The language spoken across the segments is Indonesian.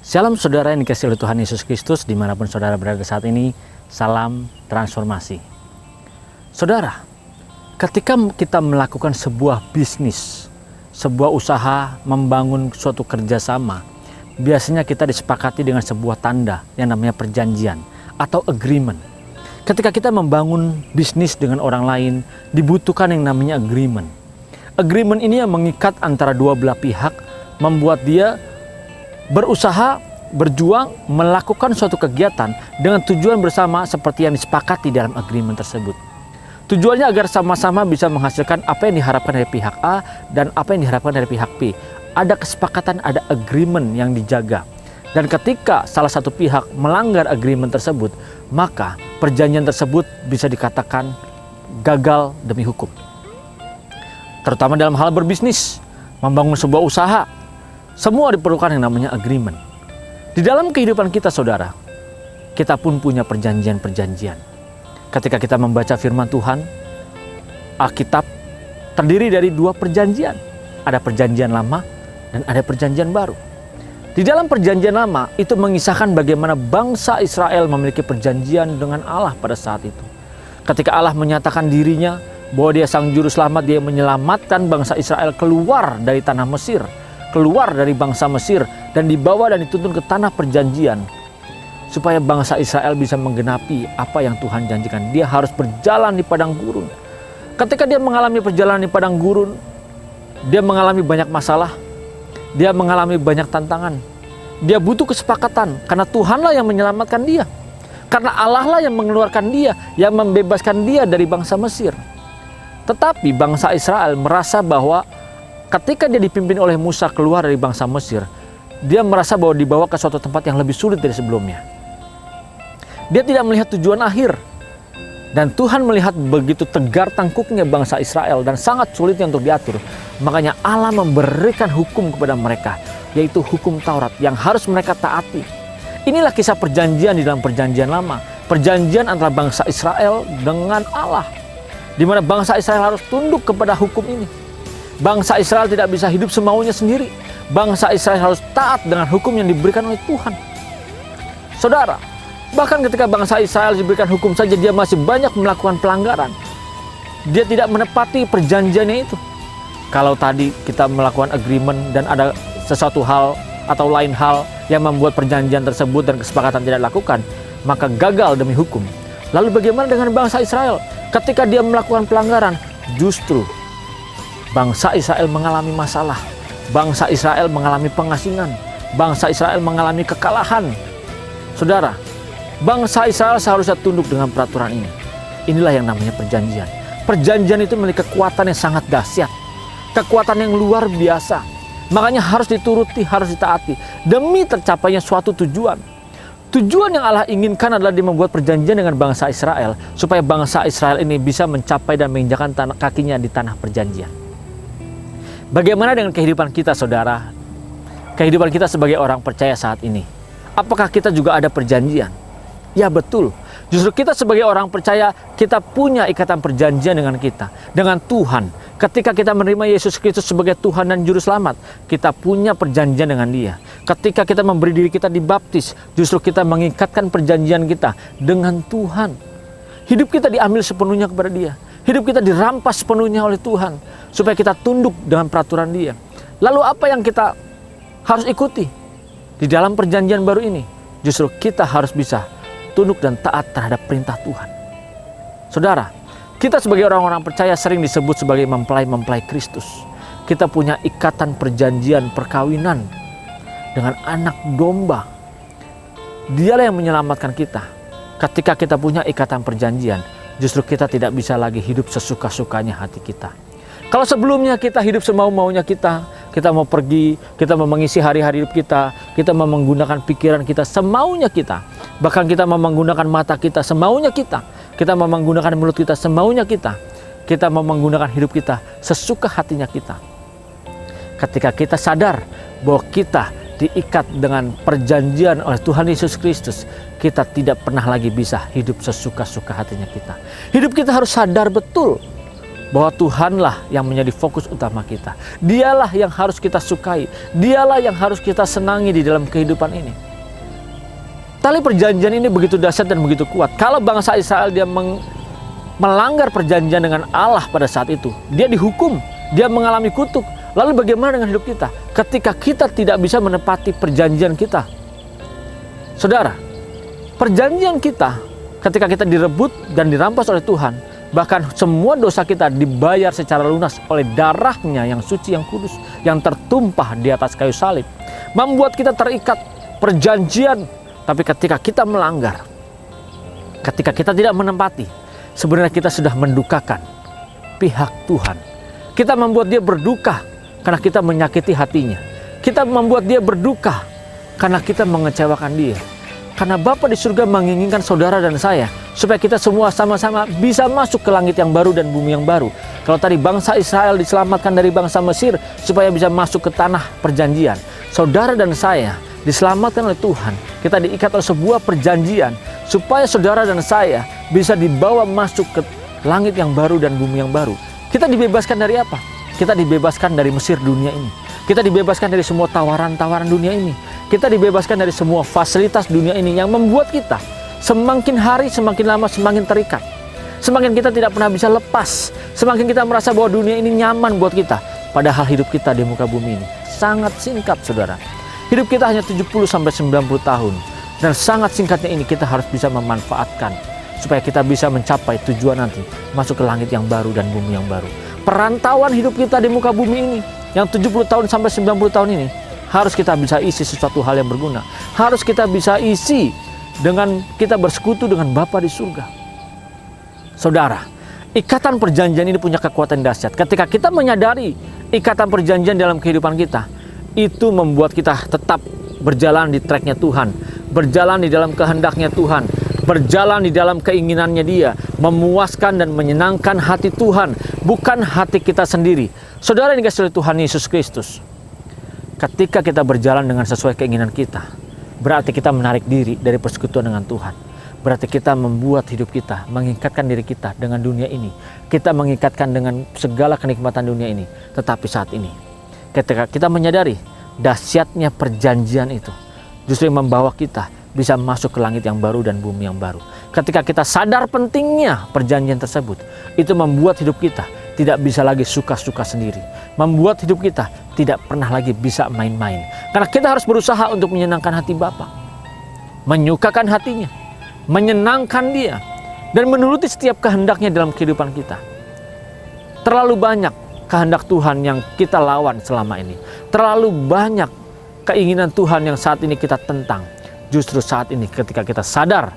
Shalom saudara yang dikasihi oleh Tuhan Yesus Kristus, dimanapun saudara berada saat ini. Salam transformasi. Saudara, ketika kita melakukan sebuah bisnis, sebuah usaha, membangun suatu kerjasama, biasanya kita disepakati dengan sebuah tanda yang namanya perjanjian atau agreement. Ketika kita membangun bisnis dengan orang lain, dibutuhkan yang namanya agreement. Agreement ini yang mengikat antara dua belah pihak, membuat dia berusaha, berjuang, melakukan suatu kegiatan dengan tujuan bersama seperti yang disepakati dalam agreement tersebut. Tujuannya agar sama-sama bisa menghasilkan apa yang diharapkan dari pihak A dan apa yang diharapkan dari pihak B. Ada kesepakatan, ada agreement yang dijaga. Dan ketika salah satu pihak melanggar agreement tersebut, maka perjanjian tersebut bisa dikatakan gagal demi hukum. Terutama dalam hal berbisnis, membangun sebuah usaha, semua diperlukan yang namanya agreement. Di dalam kehidupan kita saudara, kita pun punya perjanjian-perjanjian. Ketika kita membaca firman Tuhan, Alkitab terdiri dari dua perjanjian. Ada perjanjian lama dan ada perjanjian baru. Di dalam perjanjian lama itu mengisahkan bagaimana bangsa Israel memiliki perjanjian dengan Allah pada saat itu. Ketika Allah menyatakan dirinya bahwa dia sang juru selamat, dia menyelamatkan bangsa Israel keluar dari tanah Mesir, keluar dari bangsa Mesir dan dibawa dan dituntun ke tanah perjanjian supaya bangsa Israel bisa menggenapi apa yang Tuhan janjikan. Dia harus berjalan di padang gurun. Ketika dia mengalami perjalanan di padang gurun, dia mengalami banyak masalah, dia mengalami banyak tantangan. Dia butuh kesepakatan karena Tuhanlah yang menyelamatkan dia, karena Allah lah yang mengeluarkan dia, yang membebaskan dia dari bangsa Mesir. Tetapi bangsa Israel merasa bahwa ketika dia dipimpin oleh Musa keluar dari bangsa Mesir, dia merasa bahwa dibawa ke suatu tempat yang lebih sulit dari sebelumnya. Dia tidak melihat tujuan akhir. Dan Tuhan melihat begitu tegar tangkuknya bangsa Israel dan sangat sulitnya untuk diatur. Makanya Allah memberikan hukum kepada mereka, yaitu hukum Taurat yang harus mereka taati. Inilah kisah perjanjian di dalam perjanjian lama. Perjanjian antara bangsa Israel dengan Allah, di mana bangsa Israel harus tunduk kepada hukum ini. Bangsa Israel tidak bisa hidup semaunya sendiri. Bangsa Israel harus taat dengan hukum yang diberikan oleh Tuhan. Saudara, bahkan ketika bangsa Israel diberikan hukum saja, dia masih banyak melakukan pelanggaran. Dia tidak menepati perjanjiannya itu. Kalau tadi kita melakukan agreement dan ada sesuatu hal atau lain hal yang membuat perjanjian tersebut dan kesepakatan tidak dilakukan, maka gagal demi hukum. Lalu bagaimana dengan bangsa Israel? Ketika dia melakukan pelanggaran, justru bangsa Israel mengalami masalah. Bangsa Israel mengalami pengasingan. Bangsa Israel mengalami kekalahan. Saudara, bangsa Israel seharusnya tunduk dengan peraturan ini. Inilah yang namanya perjanjian. Perjanjian itu memiliki kekuatan yang sangat dahsyat. Kekuatan yang luar biasa. Makanya harus dituruti, harus ditaati. Demi tercapainya suatu tujuan. Tujuan yang Allah inginkan adalah dia membuat perjanjian dengan bangsa Israel, supaya bangsa Israel ini bisa mencapai dan menginjakkan kakinya di tanah perjanjian. Bagaimana dengan kehidupan kita saudara? Kehidupan kita sebagai orang percaya saat ini. Apakah kita juga ada perjanjian? Ya betul. Justru kita sebagai orang percaya, kita punya ikatan perjanjian dengan kita, dengan Tuhan. Ketika kita menerima Yesus Kristus sebagai Tuhan dan Juru Selamat, kita punya perjanjian dengan Dia. Ketika kita memberi diri kita dibaptis, justru kita mengikatkan perjanjian kita dengan Tuhan. Hidup kita diambil sepenuhnya kepada Dia. Hidup kita dirampas sepenuhnya oleh Tuhan, supaya kita tunduk dengan peraturan Dia. Lalu apa yang kita harus ikuti di dalam perjanjian baru ini? Justru kita harus bisa tunduk dan taat terhadap perintah Tuhan. Saudara, kita sebagai orang-orang percaya sering disebut sebagai mempelai-mempelai Kristus. Kita punya ikatan perjanjian perkawinan dengan anak domba. Dialah yang menyelamatkan kita. Ketika kita punya ikatan perjanjian, justru kita tidak bisa lagi hidup sesuka-sukanya hati kita. Kalau sebelumnya kita hidup semau-maunya kita mau pergi, kita mau mengisi hari-hari hidup kita mau menggunakan pikiran kita semaunya kita. Bahkan kita mau menggunakan mata kita semaunya kita mau menggunakan mulut kita semaunya kita mau menggunakan hidup kita sesuka hatinya kita. Ketika kita sadar bahwa kita diikat dengan perjanjian oleh Tuhan Yesus Kristus, kita tidak pernah lagi bisa hidup sesuka-suka hatinya kita. Hidup kita harus sadar betul bahwa Tuhanlah yang menjadi fokus utama kita. Dialah yang harus kita sukai. Dialah yang harus kita senangi di dalam kehidupan ini. Tali perjanjian ini begitu dahsyat dan begitu kuat. Kalau bangsa Israel dia melanggar perjanjian dengan Allah pada saat itu, dia dihukum, dia mengalami kutuk. Lalu bagaimana dengan hidup kita ketika kita tidak bisa menepati perjanjian kita? Saudara, perjanjian kita ketika kita direbut dan dirampas oleh Tuhan, bahkan semua dosa kita dibayar secara lunas oleh darahnya yang suci, yang kudus, yang tertumpah di atas kayu salib, membuat kita terikat perjanjian. Tapi ketika kita melanggar, ketika kita tidak menempati, sebenarnya kita sudah mendukakan pihak Tuhan. Kita membuat dia berduka karena kita menyakiti hatinya. Kita membuat dia berduka karena kita mengecewakan dia. Karena Bapa di surga menginginkan saudara dan saya supaya kita semua sama-sama bisa masuk ke langit yang baru dan bumi yang baru. Kalau tadi bangsa Israel diselamatkan dari bangsa Mesir supaya bisa masuk ke tanah perjanjian, saudara dan saya diselamatkan oleh Tuhan. Kita diikat oleh sebuah perjanjian supaya saudara dan saya bisa dibawa masuk ke langit yang baru dan bumi yang baru. Kita dibebaskan dari apa? Kita dibebaskan dari Mesir dunia ini. Kita dibebaskan dari semua tawaran-tawaran dunia ini. Kita dibebaskan dari semua fasilitas dunia ini yang membuat kita semakin hari semakin lama semakin terikat. Semakin kita tidak pernah bisa lepas. Semakin kita merasa bahwa dunia ini nyaman buat kita. Padahal hidup kita di muka bumi ini sangat singkat, saudara. Hidup kita hanya 70-90 tahun. Dan sangat singkatnya ini kita harus bisa memanfaatkan supaya kita bisa mencapai tujuan nanti, masuk ke langit yang baru dan bumi yang baru. Perantauan hidup kita di muka bumi ini yang 70 tahun sampai 90 tahun ini harus kita bisa isi sesuatu hal yang berguna. Harus kita bisa isi dengan kita bersekutu dengan Bapa di surga. Saudara, ikatan perjanjian ini punya kekuatan dahsyat. Ketika kita menyadari ikatan perjanjian dalam kehidupan kita, itu membuat kita tetap berjalan di tracknya Tuhan, berjalan di dalam kehendaknya Tuhan, berjalan di dalam keinginannya Dia, memuaskan dan menyenangkan hati Tuhan, bukan hati kita sendiri. Saudara yang dikasihi oleh Tuhan Yesus Kristus, ketika kita berjalan dengan sesuai keinginan kita, berarti kita menarik diri dari persekutuan dengan Tuhan. Berarti kita membuat hidup kita, mengikatkan diri kita dengan dunia ini. Kita mengikatkan dengan segala kenikmatan dunia ini. Tetapi saat ini, ketika kita menyadari dahsyatnya perjanjian itu, justru membawa kita bisa masuk ke langit yang baru dan bumi yang baru. Ketika kita sadar pentingnya perjanjian tersebut, itu membuat hidup kita tidak bisa lagi suka-suka sendiri. Membuat hidup kita tidak pernah lagi bisa main-main. Karena kita harus berusaha untuk menyenangkan hati Bapa, menyukakan hatinya, menyenangkan Dia, dan menuruti setiap kehendaknya dalam kehidupan kita. Terlalu banyak kehendak Tuhan yang kita lawan selama ini. Terlalu banyak keinginan Tuhan yang saat ini kita tentang. Justru saat ini ketika kita sadar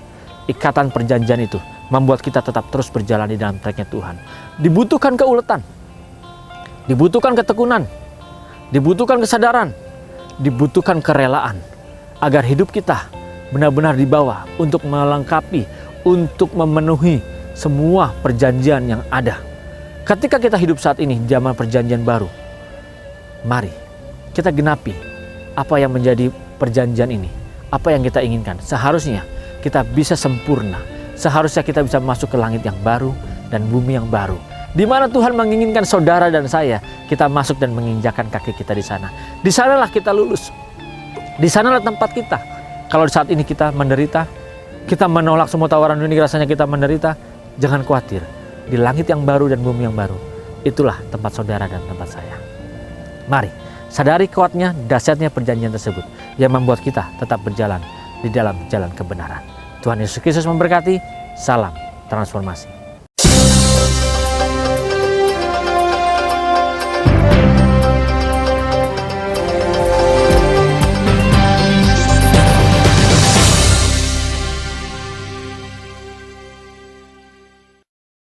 ikatan perjanjian itu membuat kita tetap terus berjalan di dalam tracknya Tuhan. Dibutuhkan keuletan, dibutuhkan ketekunan, dibutuhkan kesadaran, dibutuhkan kerelaan agar hidup kita benar-benar dibawa untuk melengkapi, untuk memenuhi semua perjanjian yang ada. Ketika kita hidup saat ini zaman perjanjian baru, mari kita genapi apa yang menjadi perjanjian ini, apa yang kita inginkan. Seharusnya kita bisa sempurna, seharusnya kita bisa masuk ke langit yang baru dan bumi yang baru, di mana Tuhan menginginkan saudara dan saya kita masuk dan menginjakan kaki kita di sana. Di sanalah kita lulus, di sanalah tempat kita. Kalau saat ini kita menderita, kita menolak semua tawaran dunia, rasanya kita menderita, jangan khawatir. Di langit yang baru dan bumi yang baru, itulah tempat saudara dan tempat saya. Mari sadari kuatnya, dahsyatnya perjanjian tersebut yang membuat kita tetap berjalan di dalam jalan kebenaran. Tuhan Yesus Kristus memberkati. Salam transformasi.